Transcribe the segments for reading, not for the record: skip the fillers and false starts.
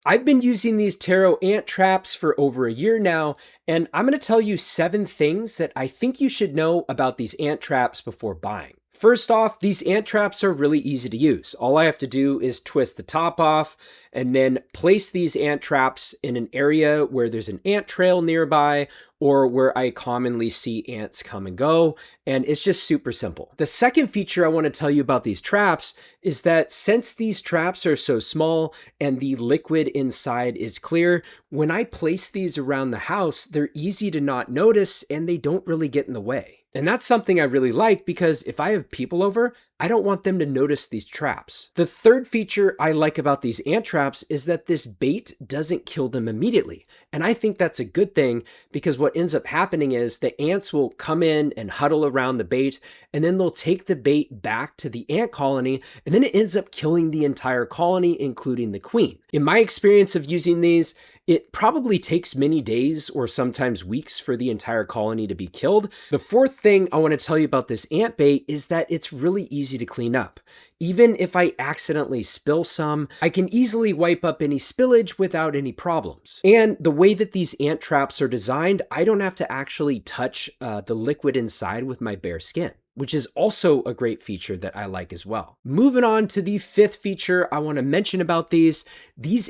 I've been using these TERRO ant traps for over a year now, and I'm going to tell you 7 things that I think you should know about these ant traps before buying. First off, these ant traps are really easy to use. All I have to do is twist the top off and then place these ant traps in an area where there's an ant trail nearby or where I commonly see ants come and go, and it's just super simple. The second feature I want to tell you about these traps is that since these traps are so small and the liquid inside is clear, when I place these around the house, they're easy to not notice and they don't really get in the way. And that's something I really like because if I have people over, I don't want them to notice these traps. The third feature I like about these ant traps is that this bait doesn't kill them immediately. And I think that's a good thing because what ends up happening is the ants will come in and huddle around the bait, and then they'll take the bait back to the ant colony, and then it ends up killing the entire colony, including the queen. In my experience of using these, it probably takes many days or sometimes weeks for the entire colony to be killed. The fourth thing I want to tell you about this ant bait is that it's really easy to clean up. Even if I accidentally spill some, I can easily wipe up any spillage without any problems. And the way that these ant traps are designed, I don't have to actually touch the liquid inside with my bare skin, which is also a great feature that I like as well. Moving on to the fifth feature I want to mention about these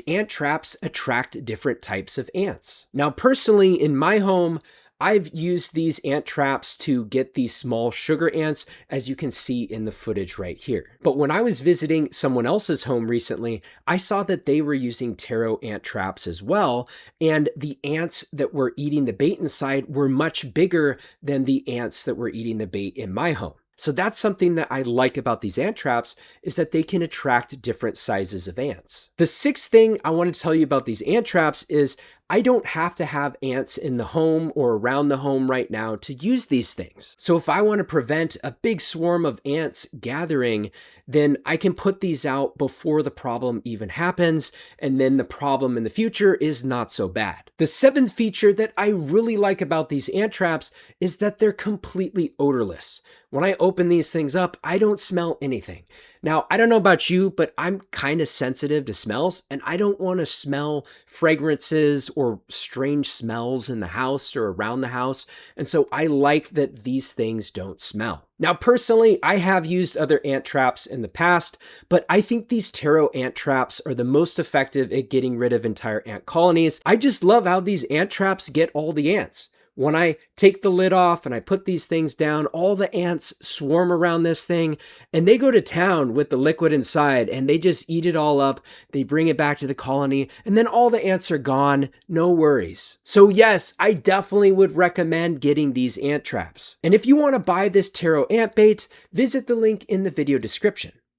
ant traps attract different types of ants. Now, personally, in my home, I've used these ant traps to get these small sugar ants, as you can see in the footage right here. But when I was visiting someone else's home recently, I saw that they were using TERRO ant traps as well, and the ants that were eating the bait inside were much bigger than the ants that were eating the bait in my home. So that's something that I like about these ant traps is that they can attract different sizes of ants. The sixth thing I want to tell you about these ant traps is I don't have to have ants in the home or around the home right now to use these things. So if I want to prevent a big swarm of ants gathering, then I can put these out before the problem even happens, and then the problem in the future is not so bad. The seventh feature that I really like about these ant traps is that they're completely odorless. When I open these things up, I don't smell anything. Now, I don't know about you, but I'm kind of sensitive to smells, and I don't want to smell fragrances or strange smells in the house or around the house. And so I like that these things don't smell. Now, personally, I have used other ant traps in the past, but I think these TERRO ant traps are the most effective at getting rid of entire ant colonies. I just love how these ant traps get all the ants. When I take the lid off and I put these things down, all the ants swarm around this thing and they go to town with the liquid inside and they just eat it all up. They bring it back to the colony and then all the ants are gone. No worries. So yes, I definitely would recommend getting these ant traps. And if you want to buy this TERRO ant bait, visit the link in the video description.